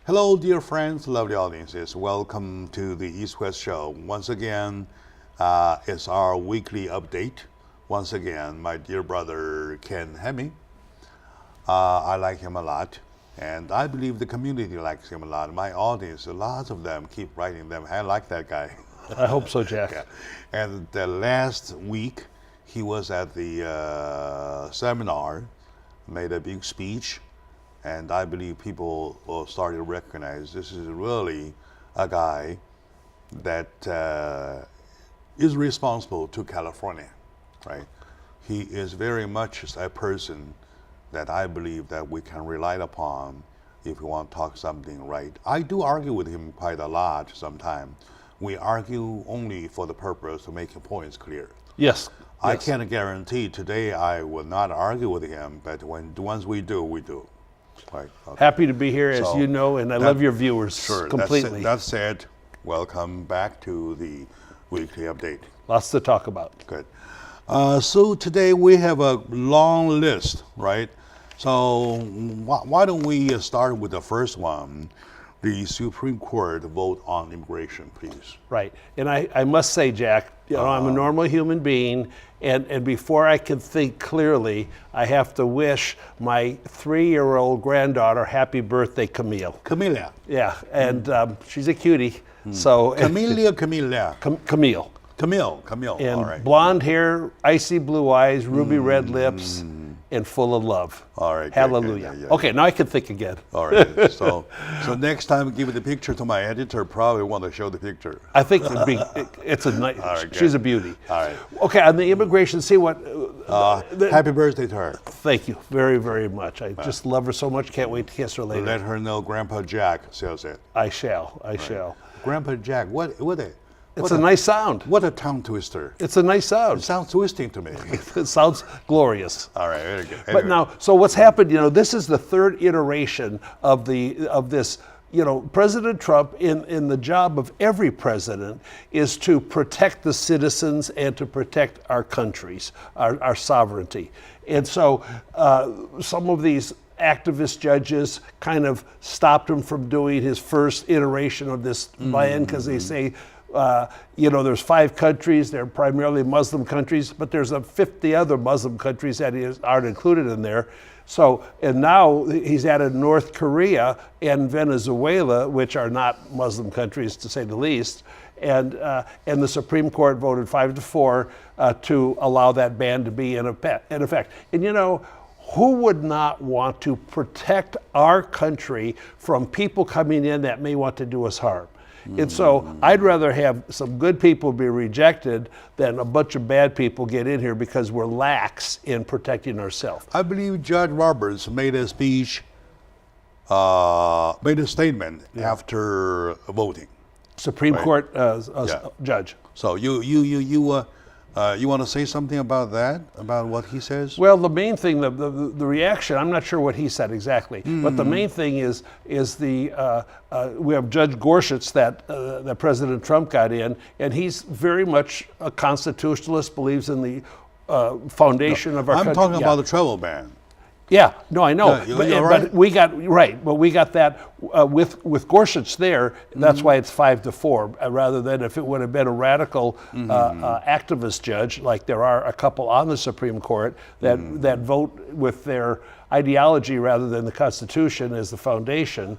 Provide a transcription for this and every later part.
Hello, dear friends, lovely audiences. Welcome to the East West Show. Once again, it's our weekly update. Once again, my dear brother Ken Hemming. I like him a lot, and I believe the community likes him a lot. My audience, lots of them keep writing them. I like that guy. I hope so, Jack. Yeah. And the last week, he was at the seminar, made a big speech, and I believe people will start to recognize this is really a guy that is responsible to California, right? He is very much a person that I believe that we can rely upon if we want to talk something right. I do argue with him quite a lot sometimes. We argue only for the purpose of making points clear. Yes. I can't guarantee today I will not argue with him, but once we do, we do. Right. Okay. Happy to be here, as you know, and I love your viewers completely. That said, welcome back to the weekly update. Lots to talk about. Good. So today we have a long list, right? So why don't we start with the first one? The Supreme Court vote on immigration, please. Right. And I must say, Jack, I'm a normal human being, and before I can think clearly, I have to wish my 3-year-old granddaughter happy birthday, Camille. Camilla. Yeah, and she's a cutie. So Camille. Camille. Camille. And all right. blonde hair, icy blue eyes, ruby red lips, and full of love. All right. Hallelujah. Yeah. Okay, now I can think again. All right. So next time, give the picture to my editor. Probably want to show the picture. I think it's a nice. Right, she's a beauty. All right. Okay, on the immigration, see what. Happy birthday to her. Thank you very, very much. I just love her so much. Can't wait to kiss her later. Let her know Grandpa Jack says it. I shall. Grandpa Jack. What It's a nice sound. What a tongue twister. It's a nice sound. It sounds twisting to me. It sounds glorious. All right, very good. Anyway. But now, so what's happened? This is the third iteration of this. President Trump, in the job of every president, is to protect the citizens and to protect our countries, our sovereignty. And so some of these activist judges kind of stopped him from doing his first iteration of this plan because they say, there's 5 countries, they're primarily Muslim countries, but there's 50 other Muslim countries that aren't included in there. So, and now he's added North Korea and Venezuela, which are not Muslim countries to say the least. And the Supreme Court voted 5-4 to allow that ban to be in effect. And who would not want to protect our country from people coming in that may want to do us harm? And so I'd rather have some good people be rejected than a bunch of bad people get in here because we're lax in protecting ourselves. I believe Judge Roberts made a speech, made a statement after voting. Supreme Court judge. So you want to say something about that, about what he says? Well, the main thing, the reaction, I'm not sure what he said exactly, but the main thing is we have Judge Gorsuch that President Trump got in, and he's very much a constitutionalist, believes in the foundation of our country. I'm talking about the travel ban. Yeah, no, I know, but we got that with Gorsuch there. That's why it's 5-4, rather than if it would have been a radical activist judge, like there are a couple on the Supreme Court that vote with their ideology rather than the Constitution as the foundation.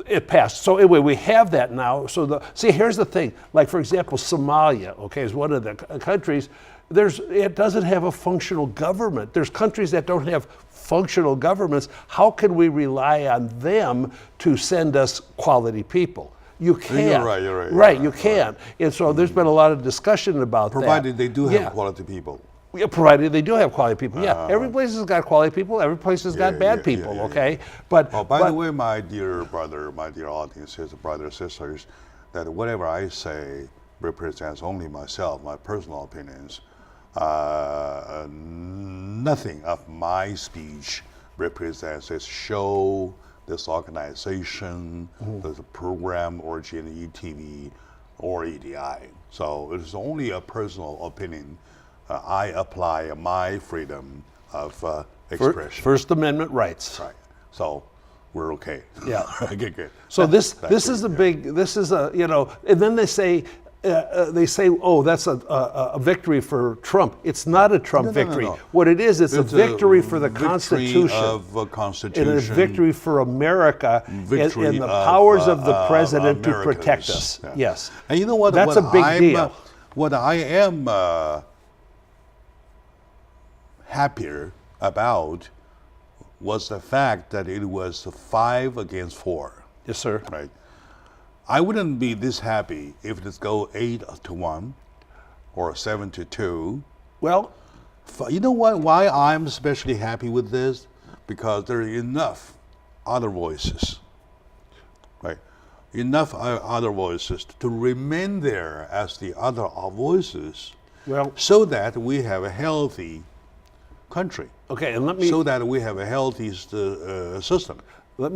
It passed. So anyway, we have that now. So here's the thing. Like for example, Somalia, is one of the countries. It doesn't have a functional government. There's countries that don't have functional governments. How can we rely on them to send us quality people? You can't. You're right. Right, you can't. And so there's been a lot of discussion about that. Provided they do have quality people. Yeah, provided they do have quality people. Every place has got quality people. Every place has got bad people. Okay, but by the way, my dear brother, my dear audiences, brothers, sisters, that whatever I say represents only myself, my personal opinions. Nothing of my speech represents this show, this organization, this program, or GNE TV, or EDI. So it is only a personal opinion. I apply my freedom of expression. First Amendment rights. Right. So we're okay. Yeah. Okay, good. So this That's is it, a big, this is a, you know, and then they say, oh, that's a victory for Trump. It's not a Trump No. victory. What it is, it's a victory for the victory Constitution. of a Constitution. And a victory for America Victory and the of, powers of the president to Americans. protect us. Yeah. Yes. And you know what? That's what a big I'm, deal. What I am happier about was the fact that it was 5 against 4. Yes, sir. Right. I wouldn't be this happy if it go 8-1 or 7-2. Well, You know what? Why I'm especially happy with this? Because there are enough other voices, right? Enough other voices to remain there as the other voices, well, so that we have a healthy country, okay, and let me so that we have a healthy system.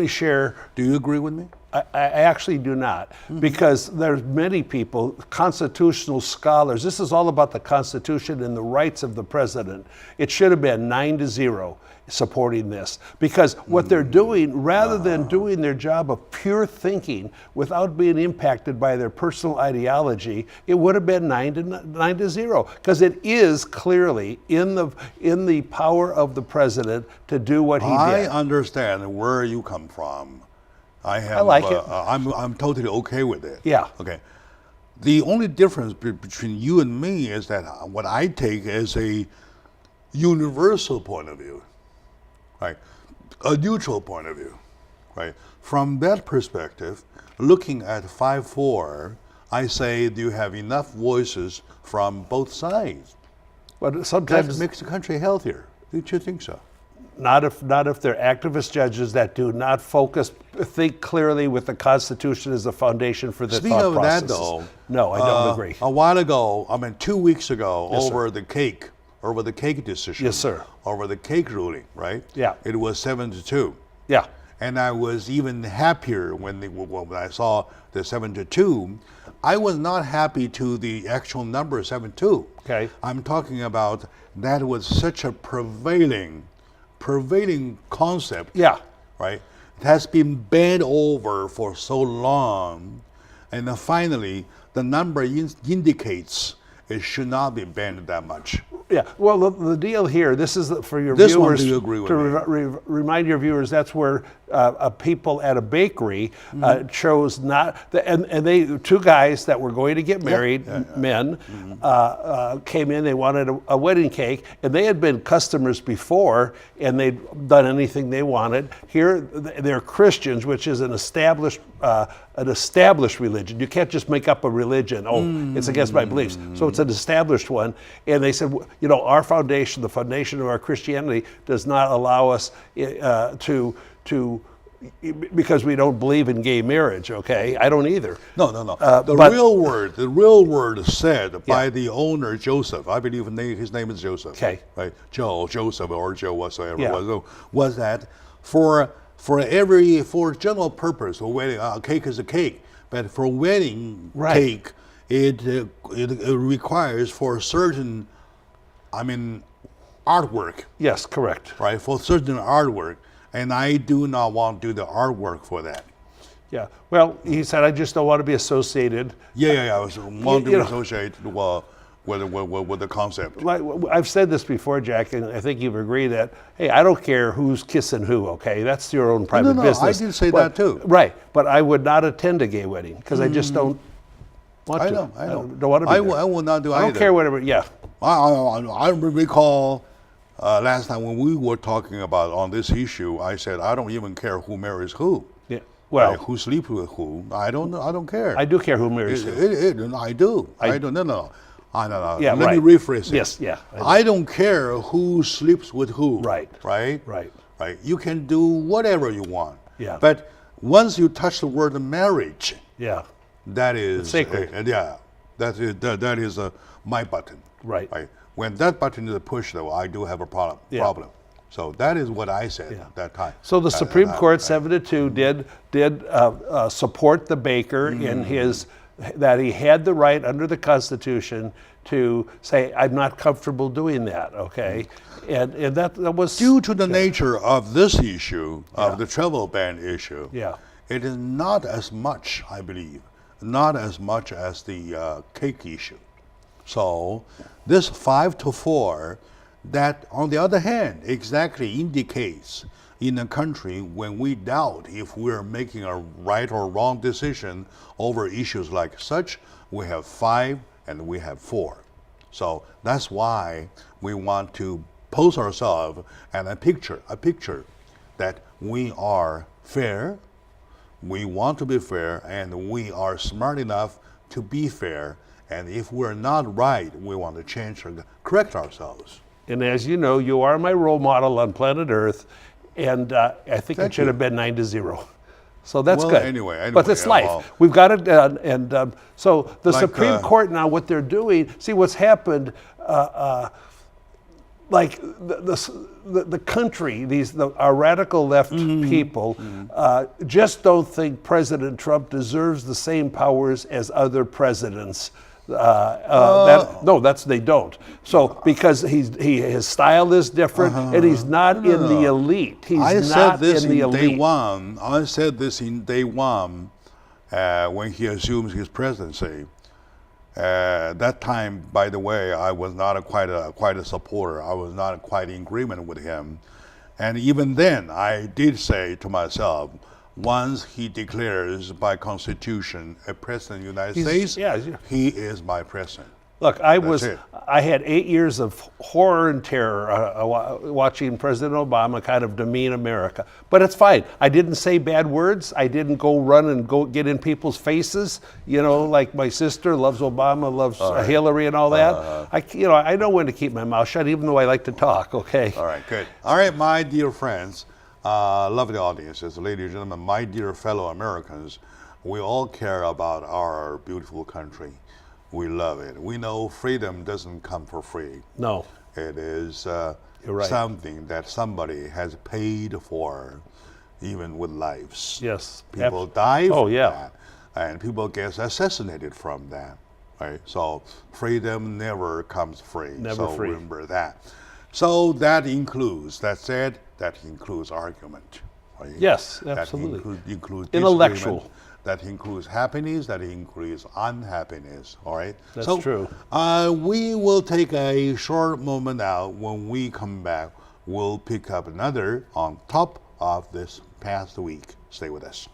share. Do you agree with me? I actually do not, because there's many people, constitutional scholars. This is all about the Constitution and the rights of the president. It should have been 9-0 supporting this, because what they're doing, rather than doing their job of pure thinking without being impacted by their personal ideology, it would have been 9-0, because it is clearly in the power of the president to do what he I did. understand where you come from. I like it. I'm totally okay with it. Yeah. Okay. The only difference between you and me is that what I take as a universal point of view, right? A neutral point of view, right? From that perspective, looking at 5-4, I say, do you have enough voices from both sides? But That sometimes makes the country healthier. Don't you think so? not if they're activist judges that do not think clearly with the Constitution as the foundation for their Speaking thought of processes. that, though, No, I don't agree. A while ago, 2 weeks ago, Yes, over the cake decision. Yes, sir. Over the cake ruling, right? Yeah. It was 7-2, Yeah. and I was even happier when I saw the 7-2. I was not happy to the actual number 7-2. Okay. I'm talking about that was such a prevailing concept. Yeah. Right? It has been bent over for so long, and then finally the number indicates it should not be bent that much. Yeah. Well, the deal here, this is for your This one, viewers do you agree with to me? remind your viewers, that's where people at a bakery chose not, and they, 2 guys that were going to get married, men, came in, they wanted a wedding cake, and they had been customers before, and they'd done anything they wanted. Here, they're Christians, which is an established religion. You can't just make up a religion. Oh, it's against my beliefs. So it's an established one. And they said, you know, our foundation, the foundation of our Christianity, does not allow us to because we don't believe in gay marriage. Okay, I don't either. No. The real word said by the owner, Joseph. I believe his name is Joseph. Okay. Right, Joseph or Joe whatsoever Yeah. was that for general purpose, for wedding, a cake is a cake, but for wedding Right. cake, it requires for certain, artwork, Yes, correct. right? For certain artwork, and I do not want to do the artwork for that. Yeah. Well, he said, I just don't want to be associated. Yeah. I was want you to know- associate with the concept. Like, I've said this before, Jack, and I think you've agreed that, hey, I don't care who's kissing who, okay? That's your own private No, business. I did say But- that too. Right, but I would not attend a gay wedding because I just don't want I to. know. Don't want to be I there. will not do I don't either. care whatever, yeah. I recall last time when we were talking about on this issue, I said I don't even care who marries who. Yeah. Well, Right? Who sleeps with who? I don't care. I do care who marries who. I do. I don't. No. Yeah, Let right. me rephrase it. Yes, yeah. I don't care who sleeps with who. Right. Right. Right. Right. You can do whatever you want. Yeah. But once you touch the word marriage, Yeah, that is sacred. that is my button. Right. Right. When that button is pushed, though, I do have a problem. Yeah. So that is what I said at that time. So the Supreme Court, 7-2, did support the baker in his, that he had the right under the Constitution to say, I'm not comfortable doing that, okay? And that was... Due to the nature of this issue, of the travel ban issue, it is not as much, I believe, not as much as the cake issue. So this 5-4, that on the other hand exactly indicates in a country when we doubt if we're making a right or wrong decision over issues like such, we have 5 and we have 4. So that's why we want to pose ourselves and a picture that we are fair, we want to be fair, and we are smart enough to be fair. And if we're not right, we want to change or correct ourselves. And as you know, you are my role model on planet Earth, and I think it should have been 9-0. So that's good. Anyway, but it's life. Well, we've got it done. And so the Supreme Court now, what they're doing, see what's happened, like the country, our radical left people just don't think President Trump deserves the same powers as other presidents. They don't. So because his style is different, and he's not in the elite. He's not in the elite. I said this in day one when he assumes his presidency. That time, by the way, I was not quite a supporter. I was not quite in agreement with him. And even then, I did say to myself, once he declares by Constitution a president of the United States, he is my president. Look, I had 8 years of horror and terror watching President Obama kind of demean America. But it's fine. I didn't say bad words. I didn't go run and go get in people's faces. You know, like my sister loves Obama, loves Hillary and all that. I know when to keep my mouth shut, even though I like to talk, okay? All right, good. All right, my dear friends, lovely audiences, ladies and gentlemen, my dear fellow Americans, we all care about our beautiful country. We love it. We know freedom doesn't come for free. No. It is right. something that somebody has paid for, even with lives. Yes. People die from that, and people get assassinated from that. Right? So freedom never comes free. Never free. Remember that. So that includes argument. Right? Yes, absolutely. That includes intellectual. That includes happiness, that includes unhappiness, all right? That's true. We will take a short moment now. When we come back, we'll pick up another on top of this past week. Stay with us.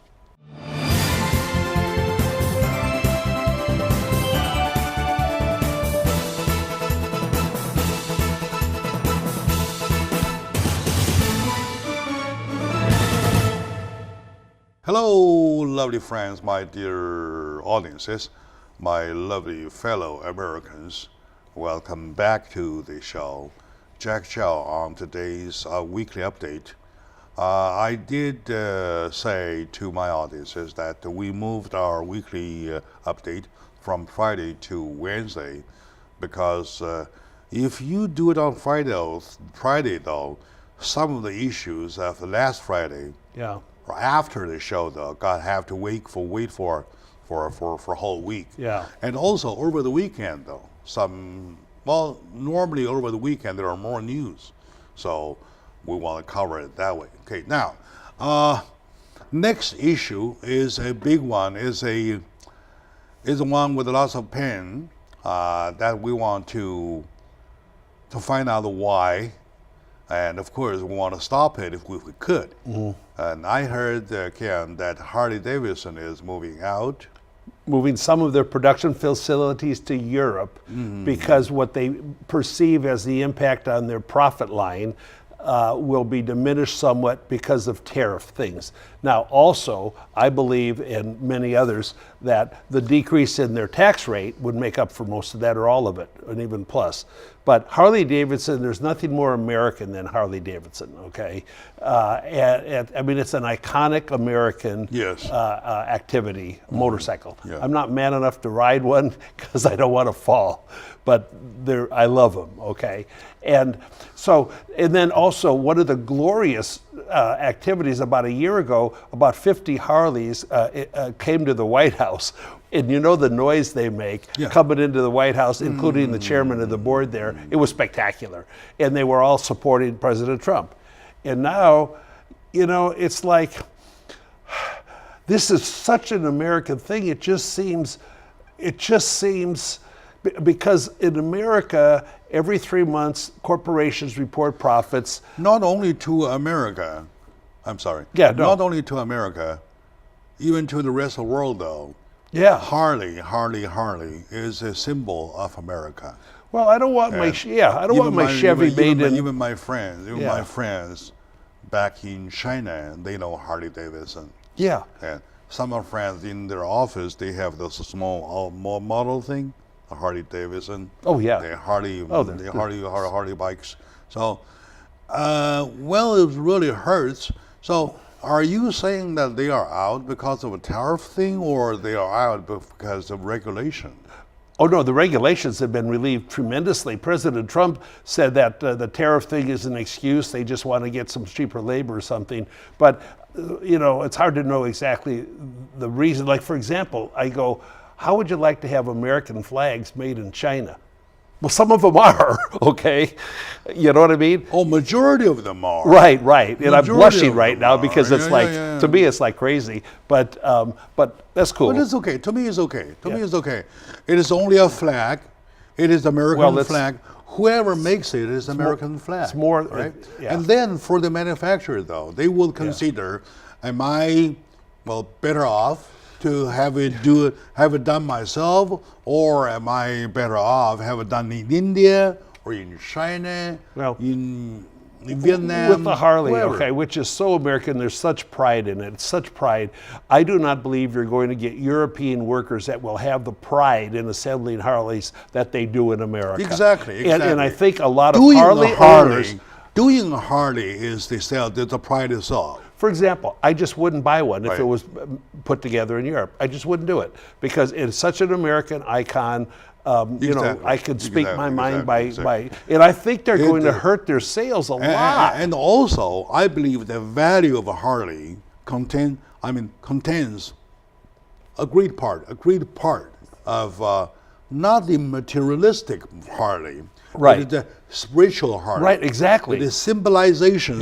Hello, lovely friends, my dear audiences, my lovely fellow Americans. Welcome back to the show. Jack Chow on today's weekly update. I did say to my audiences that we moved our weekly update from Friday to Wednesday because if you do it on Friday though, some of the issues of the last Friday, after the show, though, God have to wait for a whole week. Yeah. And also over the weekend, though, normally over the weekend there are more news, so we want to cover it that way. Okay. Now, next issue is a big one. Is one with lots of pain that we want to find out why. And of course, we want to stop it if we could. And I heard, Ken, that Harley-Davidson is moving out. Moving some of their production facilities to Europe because what they perceive as the impact on their profit line will be diminished somewhat because of tariff things. Now, also, I believe, and many others, that the decrease in their tax rate would make up for most of that or all of it, and even plus. But Harley-Davidson, there's nothing more American than Harley-Davidson, okay? I mean, it's an iconic American activity, motorcycle. Yeah. I'm not man enough to ride one because I don't want to fall, but I love them, okay? And so, and then also one of the glorious activities about a year ago, about 50 Harleys came to the White House And you know the noise they make coming into the White House, including the chairman of the board there. It was spectacular. And they were all supporting President Trump. And now, you know, it's like, this is such an American thing. It just seems, because in America, every 3 months, corporations report profits. Not only to America, I'm sorry. Yeah, no. Not only to America, even to the rest of the world, though. Yeah. Harley is a symbol of America. Well, I don't want my Chevy made in. Even my friends back in China, they know Harley Davidson. Yeah. And some of friends in their office, they have this small model thing, a Harley Davidson. Oh yeah. They Harley bikes. So, well, it really hurts. So, are you saying that they are out because of a tariff thing, or they are out because of regulation? Oh no, the regulations have been relieved tremendously. President Trump said that the tariff thing is an excuse. They just want to get some cheaper labor or something. But you know, it's hard to know exactly the reason. Like, for example, I go, how would you like to have American flags made in China? Well, some of them are, okay? You know what I mean? Oh, majority of them are. Right. And I'm blushing right now are. because it's to me, it's like crazy. But that's cool. But it's okay. To me, it's okay. It's okay. It is only a flag. It is American flag. Whoever makes it is American flag. It's more, right? Yeah. And then for the manufacturer, though, they will consider, am I, better off to have it done myself, or am I better off have it done in India or in China, in Vietnam? With the Harley, wherever. okay, which is so American, there's such pride in it. Such pride. I do not believe you're going to get European workers that will have the pride in assembling Harleys that they do in America. Exactly. And I think a lot of Harley owners. Doing a Harley is the pride itself. For example, I just wouldn't buy one if it was put together in Europe. I just wouldn't do it because it's such an American icon. You know, I could speak my mind by, and I think they're going to hurt their sales a lot. And also, I believe the value of a Harley contains a great part of not the materialistic Harley, but the spiritual Harley. Right, exactly. The symbolization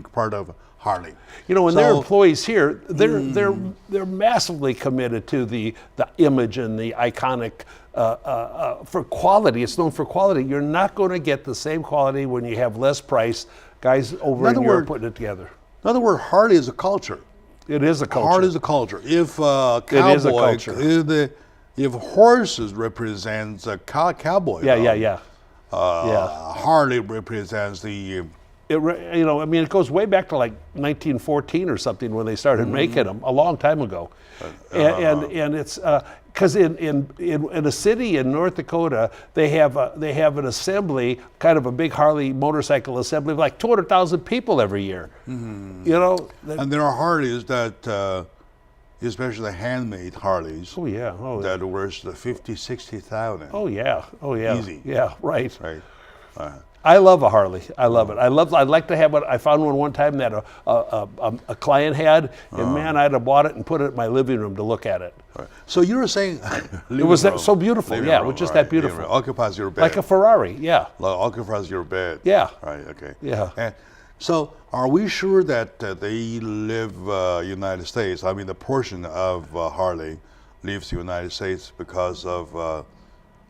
part of Harley. You know, when their employees here, they're massively committed to the image and the iconic for quality. It's known for quality. You're not going to get the same quality when you have less price. Guys over in Europe putting it together. In other words, Harley is a culture. It is a culture. Harley is a culture. If cowboy, it is a culture. If horses represents a cowboy, Harley represents the. It goes way back to like 1914 or something when they started making them, a long time ago. And it's because in a city in North Dakota, they have an assembly, kind of a big Harley motorcycle assembly of like 200,000 people every year. You know, and there are Harleys that. Especially the handmade Harleys. Oh yeah. That worth the 50,000-60,000. Oh yeah. Easy. Yeah. Right. Right. I love a Harley. I love it. I'd like to have one. I found one time that a client had, and man, I'd have bought it and put it in my living room to look at it. Right. So you were saying it was so beautiful. Yeah, it was just that beautiful. Occupies your bed. Like a Ferrari. Yeah. Occupies your bed. Yeah. Right. Okay. Yeah. And so, are we sure that they live United States? I mean, the portion of Harley leaves the United States because of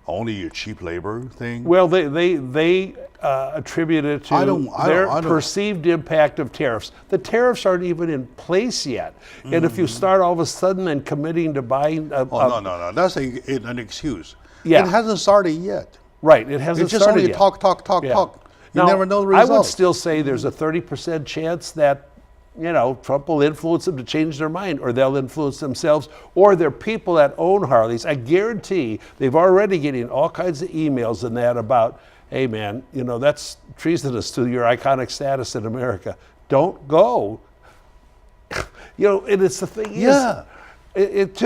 only a cheap labor thing? Well, they attribute it to their perceived impact of tariffs. The tariffs aren't even in place yet, and if you start all of a sudden and committing to buying, no, that's an excuse. Yeah. It hasn't started yet. Right, it hasn't started yet. It's just only talk. You now, never know the results. I would still say there's a 30% chance that, Trump will influence them to change their mind, or they'll influence themselves, or they're people that own Harleys. I guarantee they've already getting all kinds of emails and that about, hey man, that's treasonous to your iconic status in America. Don't go. And it's the thing is, it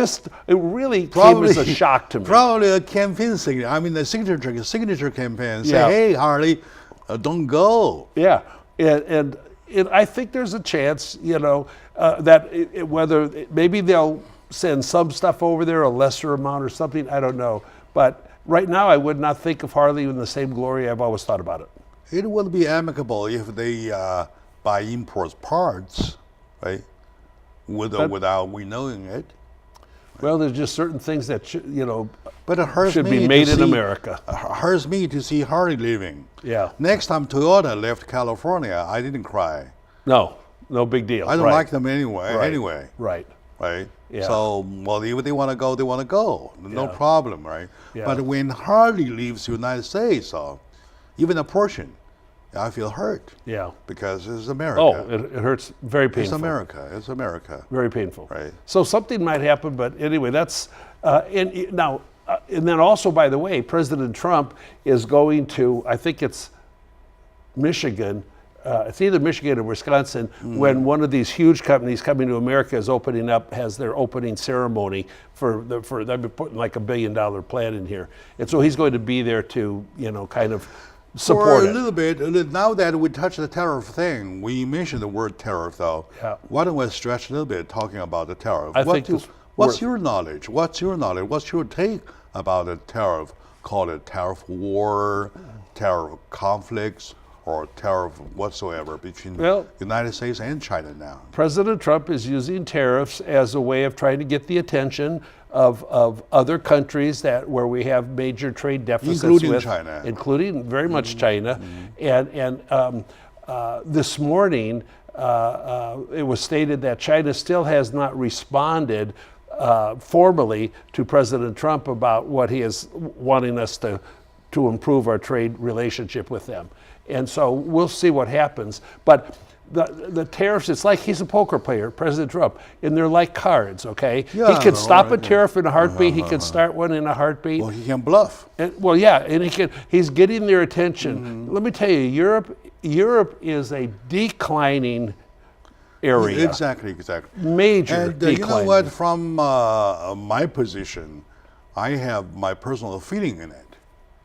really came as a shock to me. Probably a campaign signature. I mean, the signature campaign. Say, hey, Harley, don't go. Yeah, and I think there's a chance, that whether maybe they'll send some stuff over there, a lesser amount or something. I don't know. But right now, I would not think of Harley in the same glory I've always thought about it. It would be amicable if they buy import parts, right? Without we knowing it. Well, there's just certain things that But it hurts should me be made to in see, America. Hurts me to see Harley leaving. Yeah. Next time Toyota left California, I didn't cry. No big deal. I don't Right. like them anyway. Right. Anyway, Right. right? Yeah. So, well, if they want to go, they want to go. No Yeah. problem, right? Yeah. But when Harley leaves the United States, even a portion, I feel hurt Yeah. because it's America. Oh, it hurts. Very it's painful. America. It's America. Very painful. Right. So something might happen, but anyway, that's now. And then also, by the way, President Trump is going to, I think it's Michigan. It's either Michigan or Wisconsin, when one of these huge companies coming to America is opening up, has their opening ceremony for they've been putting like $1 billion plan in here, and so he's going to be there to kind of support For a it. little bit, now that we touched the tariff thing, we mentioned the word tariff though. Yeah. Why don't we stretch a little bit talking about the tariff? I think what's your knowledge? What's your knowledge? What's your take about the tariff? Call it tariff war, tariff conflicts, or tariff whatsoever between the United States and China now? President Trump is using tariffs as a way of trying to get the attention of other countries where we have major trade deficits Including with, China. Including very much China. And this morning, it was stated that China still has not responded formally to President Trump about what he is wanting us to improve our trade relationship with them. And so we'll see what happens. But the tariffs, it's like he's a poker player, President Trump, and they're like cards, okay? Yeah, he can stop a right. tariff in a heartbeat. He can start one in a heartbeat. Well, he can bluff. And he's getting their attention. Let me tell you, Europe is a declining area. Exactly. Major And declining. you know what? From my position, I have my personal feeling in it.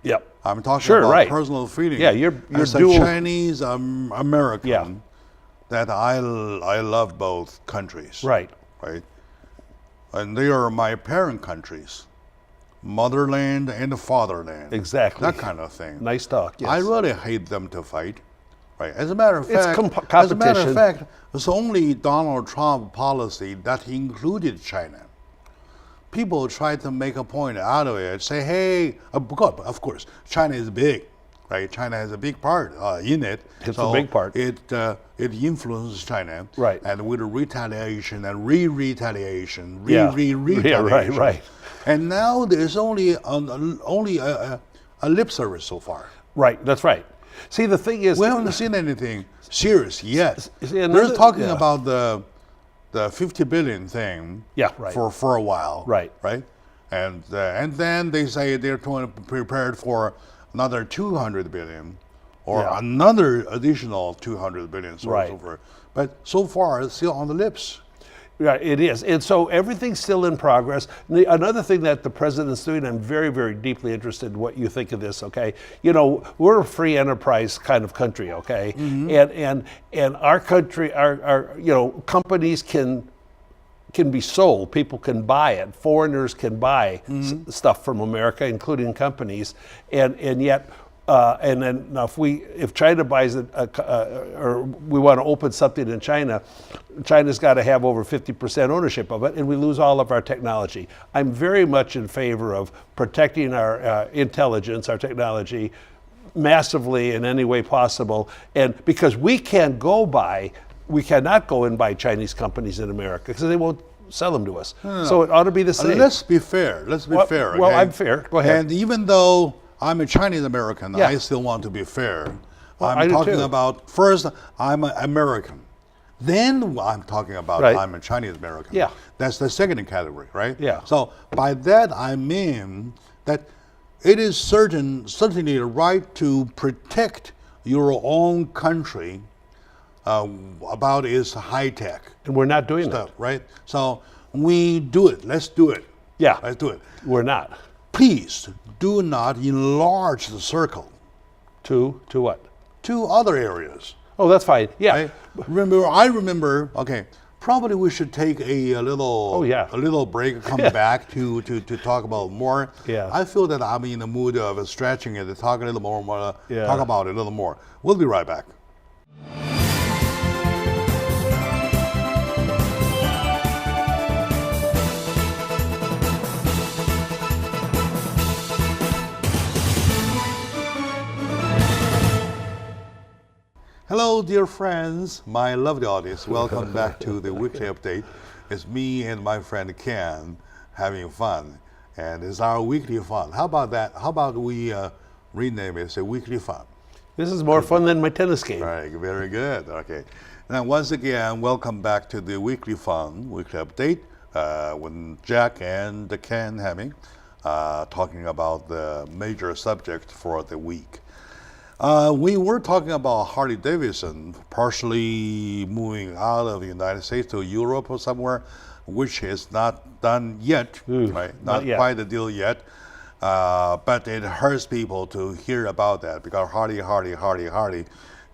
Yep. I'm talking Sure, about right. personal feeling. Yeah, you're as dual. a Chinese American. Yeah. That I love both countries. Right. Right. And they are my parent countries, motherland and fatherland. Exactly. That kind of thing. Nice talk. Yes. I really hate them to fight. Right. As a matter of It's fact, competition. it's only Donald Trump policy that included China. People try to make a point out of it, say, hey, of course, China is big, right? China has a big part in it. It's a big part. It influences China. Right. And with retaliation and retaliation, Yeah. retaliation. Right. And now there's only a lip service so far. Right. That's right. See, the thing is, We haven't seen anything serious yet. See, another- They're talking yeah. about the 50 billion thing Yeah, right. for a while. Right. And then they say they're prepared for another 200 billion or Yeah. another additional 200 billion, so on and so Right. forth. But so far, it's still on the lips. yeah, it is. And so everything's still in progress. Another thing that the president's doing, I'm very, very deeply interested in what you think of this, okay? We're a free enterprise kind of country, okay? And our country, our companies can be sold. People can buy it. Foreigners can buy stuff from America, including companies. And yet, and then now if China buys it, or we want to open something in China, China's got to have over 50% ownership of it, and we lose all of our technology. I'm very much in favor of protecting our intelligence, our technology, massively in any way possible, and because we cannot go and buy Chinese companies in America because they won't sell them to us. So it ought to be the same. Let's be fair. Okay? Well, I'm fair. Go ahead. And even though I'm a Chinese American, Yeah. I still want to be fair. I I'm do talking too. about, first, I'm an American. Then I'm talking about Right. I'm a Chinese American. Yeah. That's the second category, right? Yeah. So by that I mean that it is certainly the right to protect your own country about its high tech And we're not doing stuff, that. right? So we do it. Let's do it. Yeah. Let's do it. We're not. Please do not enlarge the circle To what? to other areas. Oh, that's fine. Yeah. I remember, okay, probably we should take a little a little break, come back to talk about more. Yeah. I feel that I'm in the mood of stretching it, to talk a little more, talk about it a little more. We'll be right back. Hello, dear friends, my lovely audience. Welcome back to the weekly update. It's me and my friend Ken having fun, and it's our weekly fun. How about that? How about we rename it? Say weekly fun. This is more fun than my tennis game. All right, very good. Okay. Now, once again, welcome back to the weekly fun, weekly update with Jack and Ken having talking about the major subject for the week. We were talking about Harley Davidson partially moving out of the United States to Europe or somewhere, which is not done yet, right? Not yet. quite the deal yet. But it hurts people to hear about that because Harley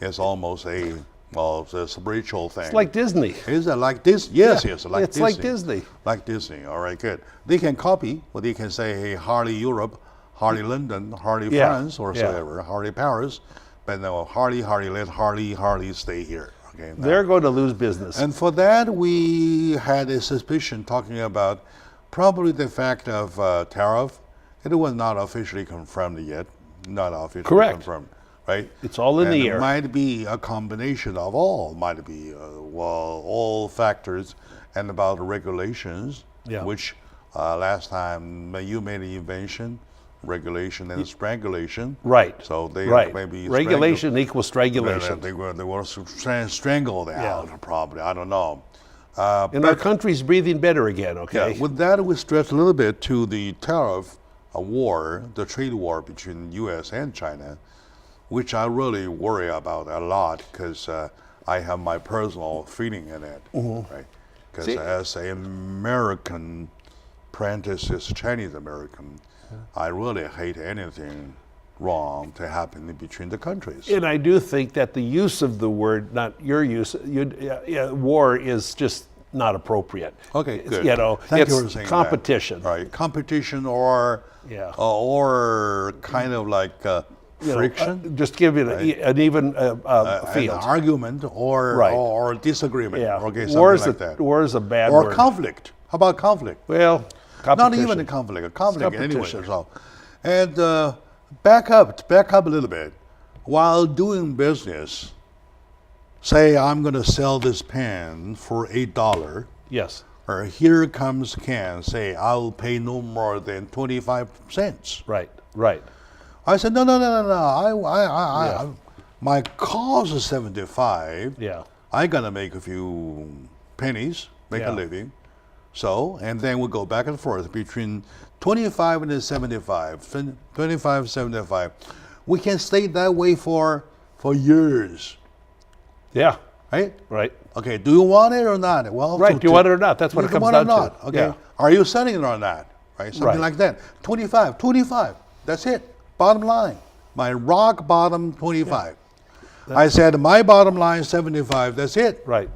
is almost it's a spiritual thing. It's like Disney. Is it like this? Yes, Yeah, yes, like it's Disney. like Disney. Like Disney. All right, good. They can copy, but they can say, hey, Harley Europe, Harley London, Harley France, or whatever, Harley Paris. But no, Harley, let Harley stay here. Okay. Now. They're going to lose business. And for that, we had a suspicion talking about probably the fact of tariff. It was not officially confirmed yet. Not officially confirmed, right? It's all in the air. It might be a combination of all, might be all factors and about regulations, which last time you made an invention, regulation and strangulation. Right. So they maybe regulation equals strangulation. They will strangle that out, probably. I don't know. And our country's breathing better again, okay? Yeah, with that, we stretch a little bit to the tariff war, the trade war between U.S. and China, which I really worry about a lot because I have my personal feeling in it, right? Because as an American apprentice, Chinese American, I really hate anything wrong to happen between the countries. And I do think that the use of the word, not your use, war is just not appropriate. Okay, good. Thank you for saying competition. That. Right, competition or kind of like friction. Just give it an even field. An argument or disagreement. Yeah. Okay, something like that. War is a bad word. Or conflict. How about conflict? Well, not even a conflict. A conflict anyway. So, and back up a little bit. While doing business, say I'm going to sell this pen for $8. Yes. Or here comes Ken, say I'll pay no more than 25 cents. Right. I said no. My cost is 75. Yeah. I gotta make a few pennies, make a living. So, and then we go back and forth between 25 and 75, 25, 75. We can stay that way for years. Yeah. Right? Right. Okay, do you want it or not? Well, right, do you want it or not? That's what it comes down to. Okay. Yeah. Are you selling it or not? Right? Something like that. 25. That's it. Bottom line. My rock bottom 25. Yeah. I said my bottom line 75. That's it. Right.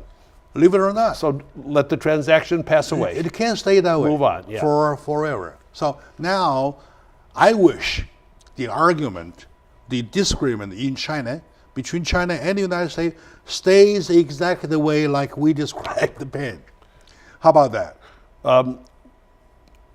Believe it or not. So let the transaction pass away. It can't stay that way. Move on. Yeah. For forever. So now I wish the argument, the disagreement in China, between China and the United States, stays exactly the way like we described the pen. How about that?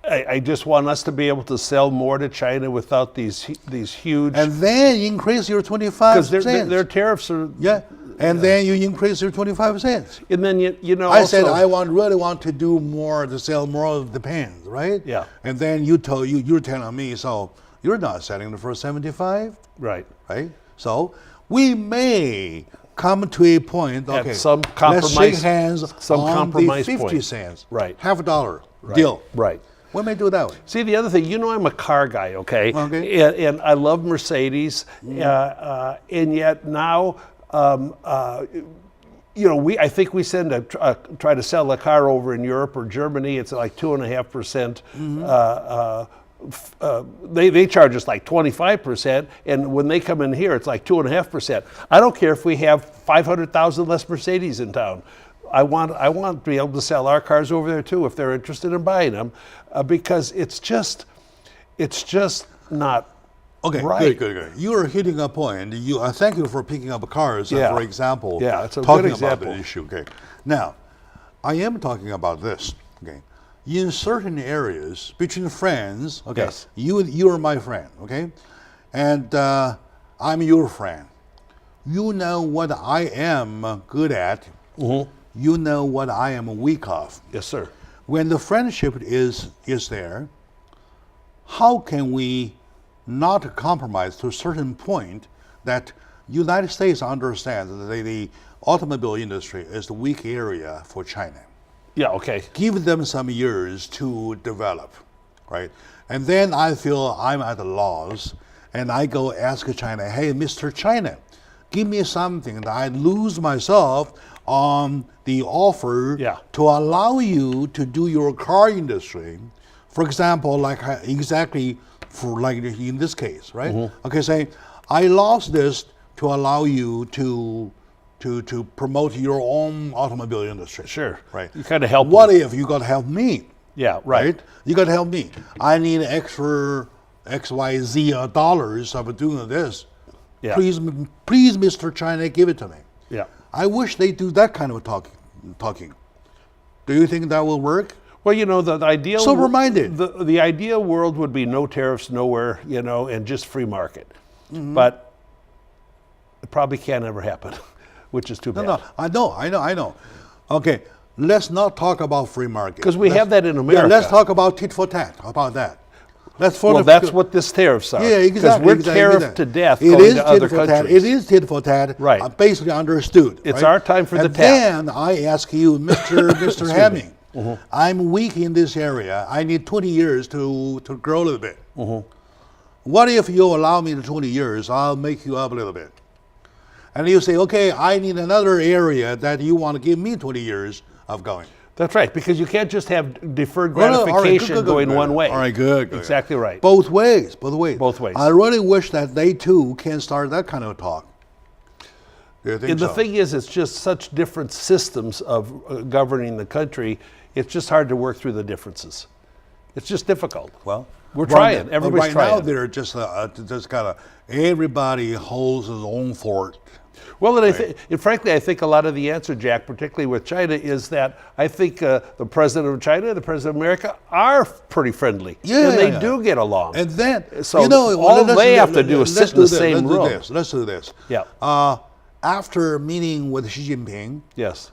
I just want us to be able to sell more to China without these huge. And then increase your 25 cents. Because their tariffs are. Yeah. And then you increase your 25 cents. And then you know. I said I really want to do more to sell more of the pens, right? Yeah. And then you're telling me, so you're not selling it for 75, right? Right. So we may come to a point. Okay. At some compromise. Let's shake hands some on compromise the 50 point. cents. Right. Half a dollar deal. Right. We may do it that way. See, the other thing, I'm a car guy, okay? And I love Mercedes, and yet now, I think we try to sell a car over in Europe or Germany. It's like 2.5%. They charge us like 25%, and when they come in here, it's like 2.5%. I don't care if we have 500,000 less Mercedes in town. I want to be able to sell our cars over there too if they're interested in buying them, because it's just not Okay, right. good. You are hitting a point. Thank you for picking up cars, Yeah. for example. Yeah, it's a talking good example. about the issue. Okay, now I am talking about this. Okay, in certain areas between friends. Okay, Yes. you are my friend. Okay, and I'm your friend. You know what I am good at. Mm-hmm. You know what I am weak of. Yes, sir. When the friendship is there, how can we not compromise to a certain point that United States understands that the automobile industry is the weak area for China? Yeah. Okay. Give them some years to develop, right? And then I feel I'm at a loss, and I go ask China, hey, Mr. China, give me something that I lose myself on the offer Yeah. to allow you to do your car industry. For example, like exactly for like in this case, right? Mm-hmm. Okay, say I lost this to allow you to promote your own automobile industry. Sure. Right. You kind of help. What them. if you got to help me? Yeah. Right. You got to help me. I need extra XYZ dollars of doing this. Yeah. Please, Mr. China, give it to me. Yeah. I wish they do that kind of talking. Do you think that will work? Well, the ideal Sober-minded. The ideal world would be no tariffs, nowhere, and just free market. Mm-hmm. But it probably can't ever happen, which is too bad. No, I know. Okay, let's not talk about free market. Because we have that in Yeah, America. let's talk about tit for tat. How about that? That's what this tariffs are. Yeah, exactly. Because we're tariffed to death It going is to tit other for tat. countries. It is tit for tat. Right. Basically understood. It's right? our time for the and tap. then I ask you, Mr. Hemming, I'm weak in this area. I need 20 years to grow a little bit. What if you allow me the 20 years? I'll make you up a little bit. And you say, okay, I need another area that you want to give me 20 years of going. That's right, because you can't just have deferred No, all right, gratification good, going one way. All right, good. Exactly right. Both ways. Both ways. I really wish that they too can start that kind of talk. Do you think And so? the thing is, it's just such different systems of governing the country. It's just hard to work through the differences. It's just difficult. Well, we're trying. Everybody's right trying. now they're just kind of everybody holds his own fort. Well, and frankly, I think a lot of the answer, Jack, particularly with China, is that I think the president of China and the president of America are pretty friendly. Yeah, and they yeah. do get along. And then, So all they have to do is sit in the same room. Let's do this. Yeah. After meeting with Xi Jinping, Yes.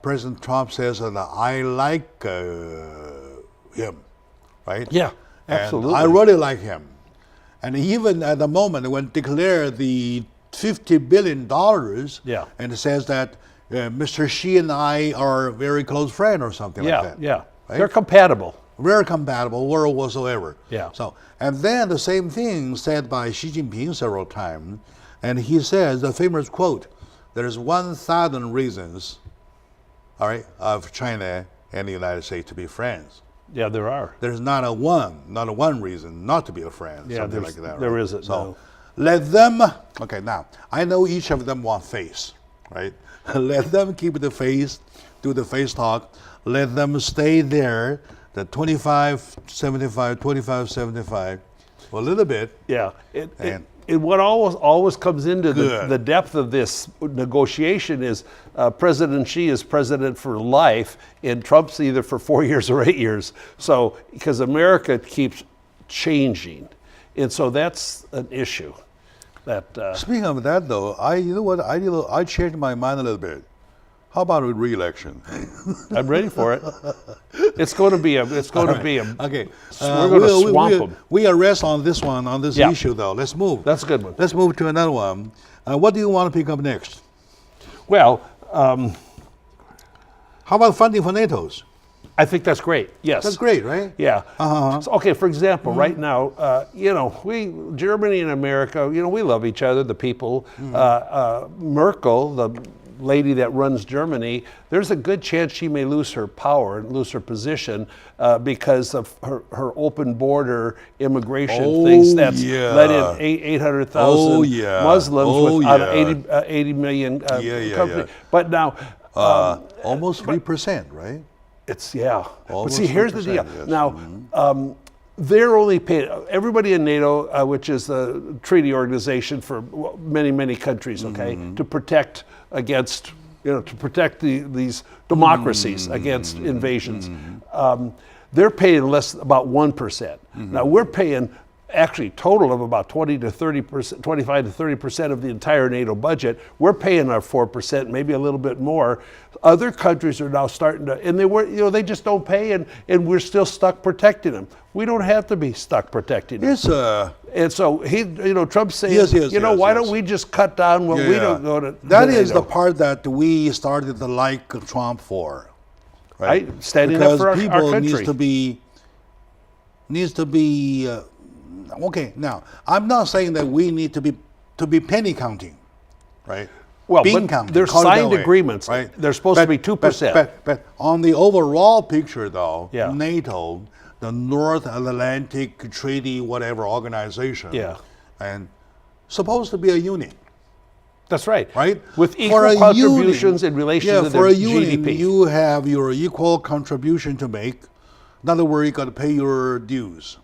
President Trump says that I like him, right? Yeah, And absolutely. I really like him. And even at the moment when declared the $50 billion, Yeah. and it says that Mr. Xi and I are a very close friend or something like that. Yeah. Right? They're compatible. Very compatible, or whatsoever. Yeah. So, and then the same thing said by Xi Jinping several times, and he says the famous quote: "There's 1,000 reasons, all right, of China and the United States to be friends. Yeah, there are. There's not a one reason not to be a friend." Yeah, something there's- like that. there right? isn't, So, no. let them. Okay, now I know each of them want face, right? Let them keep the face, do the face talk. Let them stay there. The 25-75, 25-75, a little bit. Yeah. And- What always comes into Good. the depth of this negotiation is President Xi is president for life, and Trump's either for 4 years or 8 years. So, because America keeps changing, and so that's an issue. That Speaking of that, though, you know what? I changed my mind a little bit. How about a re-election? I'm ready for it. It's going to be a. It's going to be a. Okay, We're going to swamp them. We arrest on this one, on this Yeah. issue, though. Let's move. That's a good one. Let's move to another one. What do you want to pick up next? Well, How about funding for NATO's? I think that's great. Yes. That's great, right? Yeah. Uh-huh. So, okay, for example, right now, Germany and America, we love each other, the people. Merkel, the lady that runs Germany, there's a good chance she may lose her power and lose her position because of her open border immigration things that's let in 800,000 Muslims with out of 80 million country. yeah. But now, Almost 3%, right? It's yeah. But Almost see, here's the 3%, deal. yes. Now, they're only paying. Everybody in NATO, which is the treaty organization for many countries, okay, to protect against, to protect these democracies against invasions. They're paying about 1%. Now we're paying actually total of about 20 to 30%, 25 to 30% of the entire NATO budget. We're paying our 4%, maybe a little bit more. Other countries are now starting to, and they just don't pay, and we're still stuck protecting them. We don't have to be stuck protecting them. And so Trump's saying, why don't we just cut down when we don't go to That is NATO? the part that we started to like Trump for, right? Standing because up for our people country. needs to be. Okay, now I'm not saying that we need to be penny counting, right? Well, Bean but counting, there's call it that signed way, agreements. right? They're supposed to be 2%. But on the overall picture, though, Yeah. NATO, the North Atlantic Treaty, whatever organization, and supposed to be a union. That's right. Right? With For equal a contributions union, in relation to for their a union, GDP. you have your equal contribution to make. In other words, you got to pay your dues,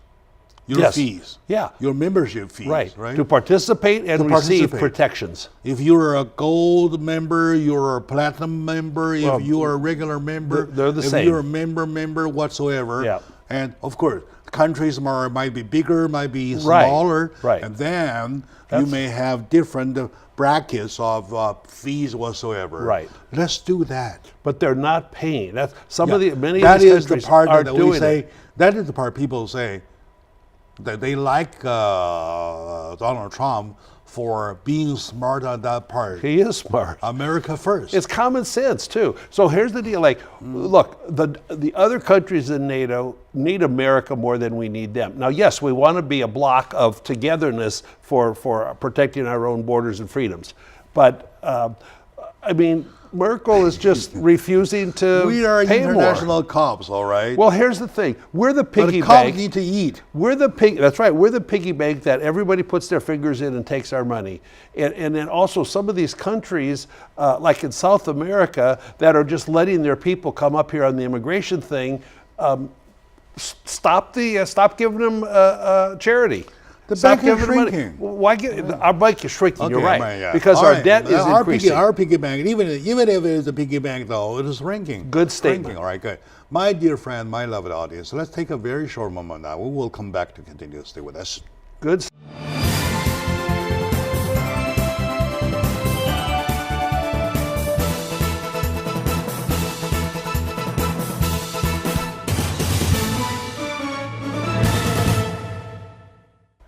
your fees, your membership fees, right? To participate and receive protections. If you're a gold member, you're a platinum member. If you're a regular member, they're the same. If you're a member whatsoever, and of course, countries might be bigger, might be smaller, and then you may have different brackets of fees whatsoever. Right. Let's do that. But they're not paying. That's many of these countries That is the part are that doing we say. it. That is the part people say that they like Donald Trump for being smart on that part. He is smart. America first. It's common sense too. So here's the deal: look, the other countries in NATO need America more than we need them. Now, yes, we want to be a block of togetherness for protecting our own borders and freedoms, but Merkel is just refusing to We are pay international more. cops, all right? Well, here's the thing: we're the but piggy cops bank. need to eat. That's right. We're the piggy bank that everybody puts their fingers in and takes our money. And then also some of these countries, like in South America, that are just letting their people come up here on the immigration thing, stop giving them charity. The Stop bank is giving them money. shrinking. Why our bank is shrinking? Okay, you're right, right, because All our right. debt is increasing. Our piggy bank, even if it is a piggy bank, though, it is shrinking. Good statement. Shrinking. All right, good. My dear friend, my loved audience, let's take a very short moment now. We will come back to continue to stay with us. Good.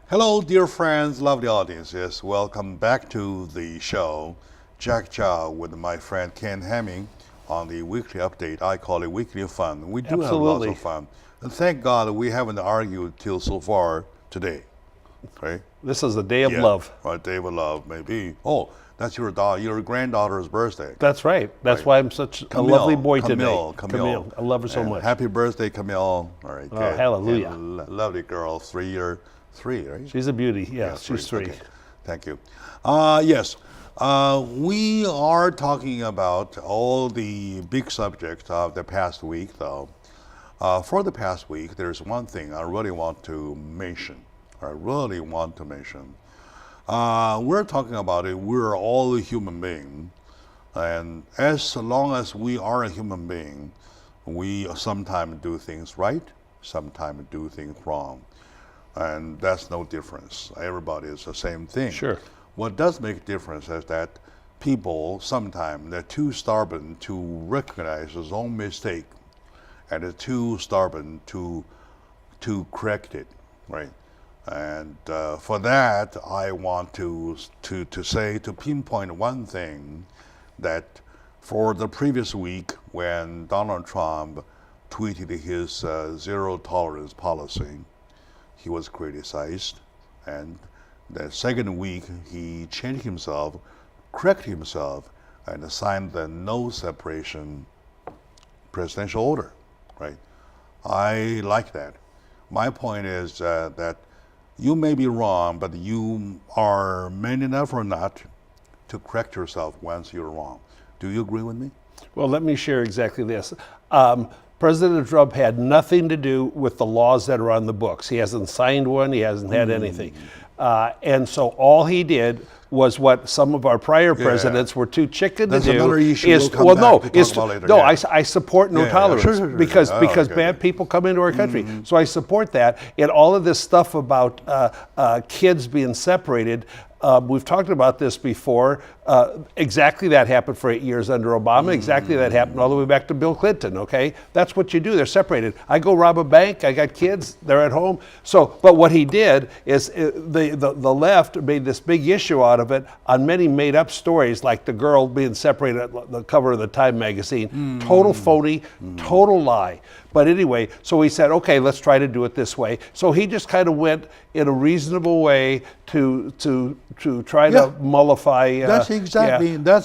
Hello, dear friends, lovely audience. Yes, welcome back to the show. Jack Chow with my friend Ken Hemming on the weekly update. I call it weekly fun. We do have lots of fun. And thank God we haven't argued till so far today. Right? This is a day of love. Right, day of love, maybe. Oh, that's your granddaughter's birthday. That's right. That's why I'm such a lovely boy today. Camille. I love her so much. Happy birthday, Camille. All right. Oh, hallelujah. Lovely girl, 3 year. 3, right? She's a beauty. Yeah, she's 3. Okay. Thank you. Yes, we are talking about all the big subjects of the past week, though. For the past week, there's one thing I really want to mention. We're talking about it. We're all a human being, and as long as we are a human being, we sometimes do things right, sometimes do things wrong. And that's no difference. Everybody is the same thing. Sure. What does make a difference is that people sometimes they're too stubborn to recognize his own mistake, and they're too stubborn to correct it, right? And for that, I want to pinpoint one thing, that for the previous week when Donald Trump tweeted his zero tolerance policy, he was criticized, and the second week he changed himself, corrected himself, and signed the no separation presidential order, right? I like that. My point is that you may be wrong, but you are man enough or not to correct yourself once you're wrong. Do you agree with me? Well, let me share exactly this. President Trump had nothing to do with the laws that are on the books. He hasn't signed one. He hasn't had anything. And so all he did was what some of our prior presidents were too chicken That's to do. another issue Is, we'll come well, back no, to talk is about later, no. yeah. I support no Yeah, tolerance sure. because Oh, because okay. bad people come into our country. So I support that. And all of this stuff about kids being separated. We've talked about this before. Exactly that happened for 8 years under Obama. Exactly that happened all the way back to Bill Clinton, okay? That's what you do. They're separated. I go rob a bank. I got kids. They're at home. So, but what he did is the left made this big issue out of it on many made-up stories, like the girl being separated at the cover of the Time magazine. Total phony, total lie. But anyway, so he said, okay, let's try to do it this way. So he just kind of went in a reasonable way to try to mollify. That's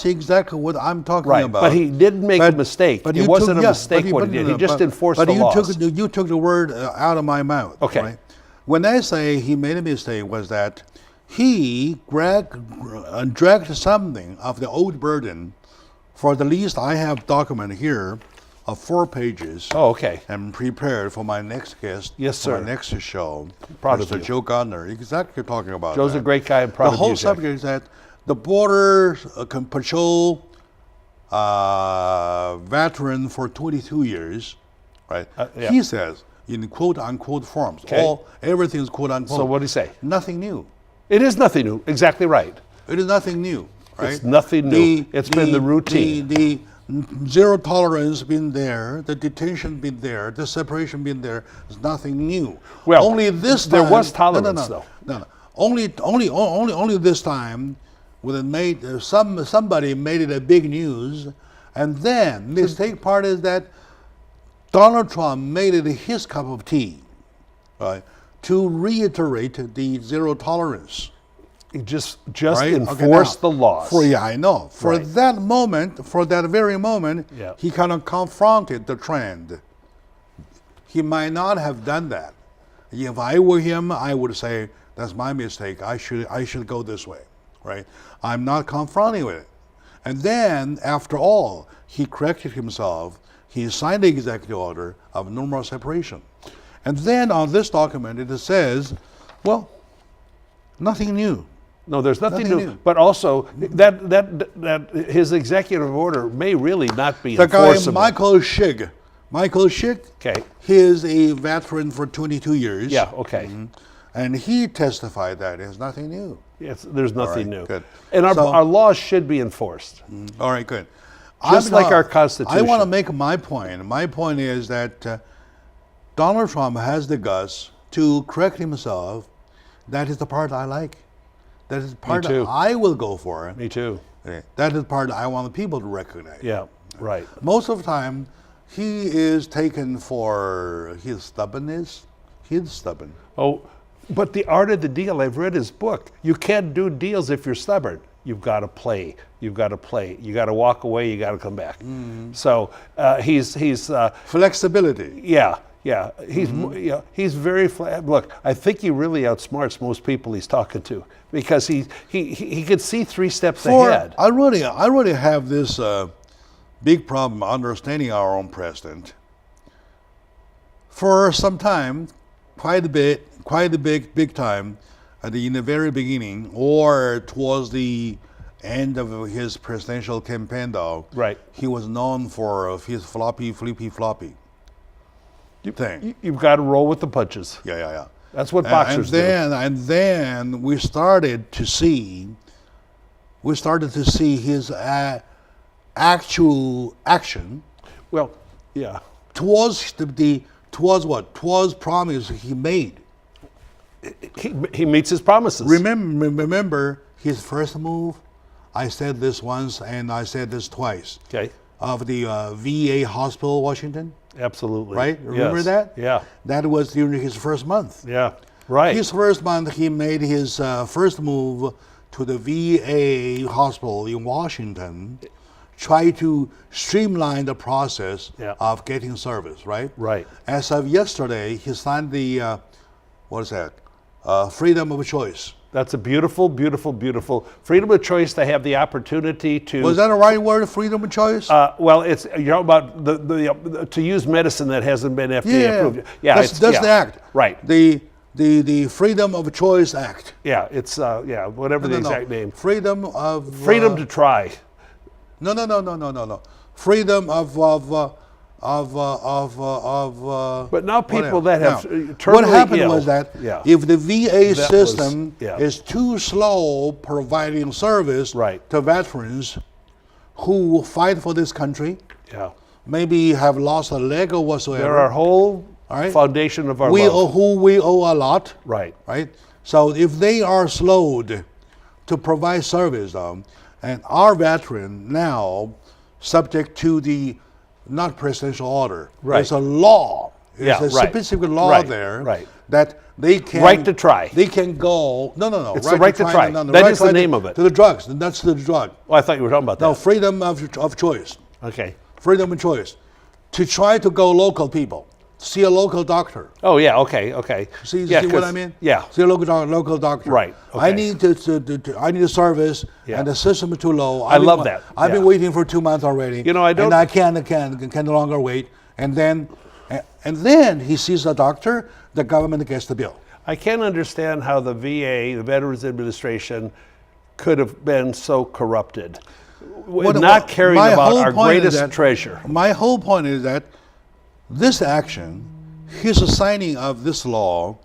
exactly what I'm talking Right, about. but he didn't make a mistake. But It you wasn't took- a yeah, mistake but what he did. He just enforced but the you laws. you took the word out of my mouth. Okay. Right? When I say he made a mistake, was that he dragged something of the old burden. For the least, I have document here of 4 pages. Oh, okay. And prepared for my next guest. Yes, for sir. my next show. Proud of Mr. you. Joe Gardner. Exactly talking about Joe's that. a great guy. I'm proud The of whole you, Jack. subject is that the border patrol veteran for 22 years, right? Yeah. He says in quote unquote forms, Okay. everything is quote unquote. So what did he say? Nothing new. It is nothing new. Exactly right. It is nothing new, right? It's nothing new. It's been the routine. The zero tolerance been there, the detention been there, the separation been there. It's nothing new. Well, only this there time, was tolerance, no, though. No. Only this time, when it made somebody made it a big news, and then mistake part is that Donald Trump made it his cup of tea, right? To reiterate the zero tolerance. He just Right? enforced now, the laws. I know. For Right. that moment, for that very moment, Yeah. he kind of confronted the trend. He might not have done that. If I were him, I would say, that's my mistake. I should go this way, right? I'm not confronting with it. And then, after all, he corrected himself. He signed the executive order of no more separation. And then on this document, it says, well, nothing new. No, there's nothing, Nothing new. new. But also, that his executive order may really not be The guy, enforceable. Michael Schick, Okay. he is a veteran for 22 years. Yeah. Okay. And he testified that it's nothing new. There's nothing right, new. good. And So- our laws should be enforced. All right, good. Just like our Constitution. I want to make my point. My point is that Donald Trump has the guts to correct himself. That is the part I like. That is the part too. I will go for. Me too. That is the part I want the people to recognize. Yeah. Right. Most of the time, he is taken for his stubbornness. He's stubborn. Oh, but the art of the deal. I've read his book. You can't do deals if you're stubborn. You've got to play. You've got to play. You got to walk away. You got to come back. So he's Flexibility. yeah. Yeah, he's very flat. Look, I think he really outsmarts most people he's talking to because he could see 3 steps ahead. I really have this big problem understanding our own president. For some time, quite a big time, in the very beginning or towards the end of his presidential campaign, though, Right. he was known for his flippy thing. You've got to roll with the punches. Yeah. That's what boxers do. And then we started to see his actual action Well, yeah. towards towards promise he made. He meets his promises. Remember his first move. I said this once and I said this twice. Okay. Of the VA hospital, Washington. Absolutely. Right? Remember Yes. that? Yeah. That was during his first month. Yeah. Right. His first month, he made his first move to the VA hospital in Washington, try to streamline the process Yeah. of getting service, right? Right. As of yesterday, he signed the, what is that? Freedom of choice. That's a beautiful, beautiful, beautiful freedom of choice to have the opportunity to. Was that the right word, freedom of choice? Well, it's you're talking about the to use medicine that hasn't been FDA approved. Yeah, that's the act. Right. The Freedom of Choice Act. Yeah, it's whatever the exact name. Freedom of Freedom to try. No. Freedom of But now people that have terminally what happened ill, was that if the VA system is too slow providing service to veterans who fight for this country, maybe have lost a leg or whatsoever. They're our whole foundation of our love. We owe a lot. Right. So if they are slowed to provide service, and our veteran now subject to the not presidential order. There's a law. There's a specific law there that they can right to try. They can go. No. It's the right to try. That is the name of it. To the drugs. And that's the drug. Oh, I thought you were talking about that. No, freedom of choice. Okay. Freedom of choice. To try to go local people. See a local doctor. Oh yeah. Okay. See what I mean? Yeah. See a local doctor. Right. Okay. I need I need a service, and the system is too low. I love that. I've been waiting for 2 months already. You know, I don't. And I can no longer wait. And then he sees a doctor. The government gets the bill. I can't understand how the VA, the Veterans Administration, could have been so corrupted, not caring about our greatest treasure. My whole point is that this action, his signing of this law,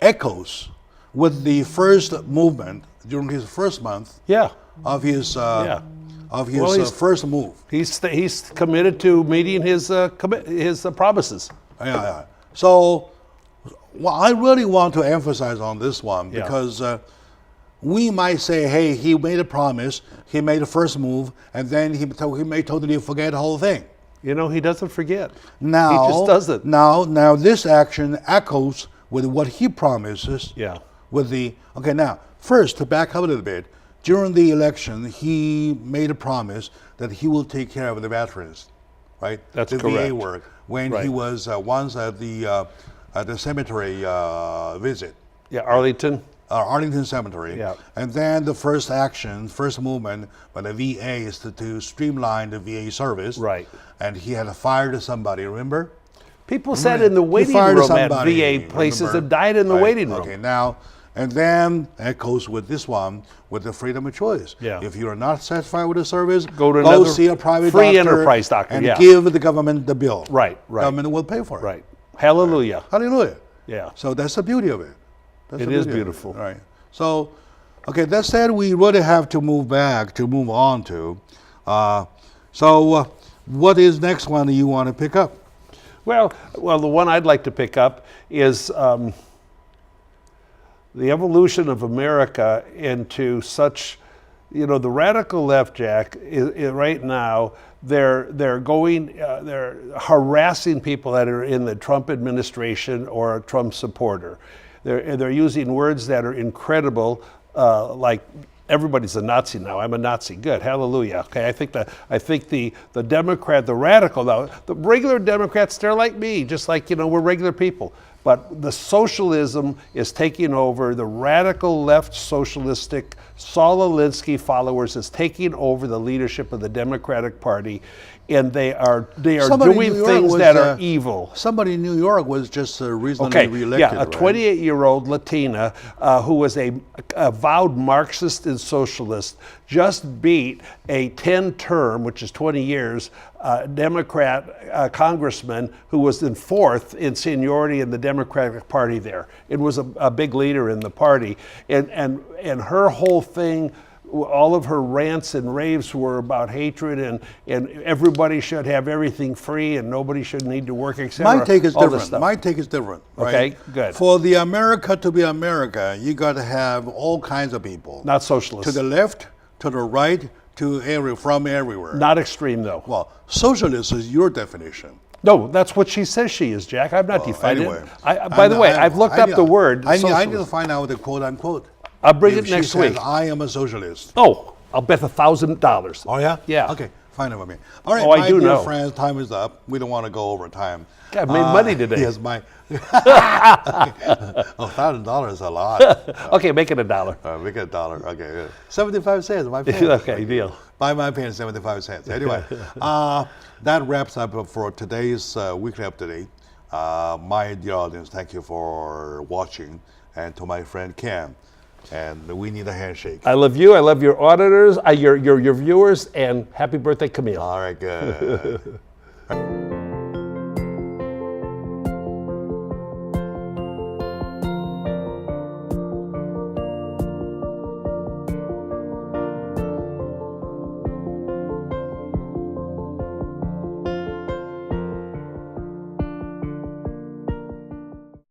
echoes with the first movement during his first month of his first move. He's committed to meeting his promises. Yeah. So, I really want to emphasize on this one because we might say, hey, he made a promise, he made a first move, and then he may totally forget the whole thing. You know, he doesn't forget. Now, he just doesn't. Now this action echoes with what he promises. Yeah. Now, first, to back up a little bit, during the election, he made a promise that he will take care of the veterans, right? That's the correct. VA work. When he was once at the cemetery visit. Yeah, Arlington Cemetery. Yeah. And then the first movement by the VA is to streamline the VA service. Right. And he had fired somebody, remember? People sat in the waiting room at VA places and died in the waiting room. Okay, now, and then that goes with this one, with the freedom of choice. Yeah. If you're not satisfied with the service, go see a private free doctor enterprise doctor and give the government the bill. Right. Government will pay for it. Right. Hallelujah. Hallelujah. Yeah. So that's the beauty of it. It is beautiful. Right. So, okay, that said, we really have to move on to. What is next one that you want to pick up? Well, the one I'd like to pick up is the evolution of America into such, the radical left, Jack, is right now. They're harassing people that are in the Trump administration or a Trump supporter. They're using words that are incredible, like everybody's a Nazi now. I'm a Nazi. Good, hallelujah. Okay, I think the Democrat, the radical now, the regular Democrats, they're like me, just like we're regular people. But the socialism is taking over. The radical left socialistic Saul Alinsky followers is taking over the leadership of the Democratic Party, and they are doing things that are evil. Somebody in New York was just recently reelected. Yeah, a 28-year-old Latina who was a avowed Marxist and socialist just beat a 10-term, which is 20 years, Democrat congressman who was in fourth in seniority in the Democratic Party there. It was a big leader in the party. And her whole thing, all of her rants and raves were about hatred and everybody should have everything free and nobody should need to work, etc. My take is different. Right? Okay, good. For the America to be America, you got to have all kinds of people. Not socialists. To the left, to the right, from everywhere. Not extreme, though. Well, socialist is your definition. No, that's what she says she is, Jack. I'm not defining anyway, it. By the way, I've looked up the word. I need to find out the quote unquote. I'll bring it next week. I am a socialist. Oh, I'll bet $1,000. Oh yeah? Yeah. Okay, Fine with me. All right, Oh, I my do dear know. friends, time is up. We don't want to go over time. God, I made money today. Yes, my. $1,000 is a lot. Okay, make it $1. Make it $1. Okay, 75 cents. My pen. Okay, deal. Buy my pen, 75 cents. Anyway, that wraps up for today's weekly update. My dear audience, thank you for watching, and to my friend Cam, and we need a handshake. I love you. I love your auditors, your viewers, and happy birthday, Camille. All right, good.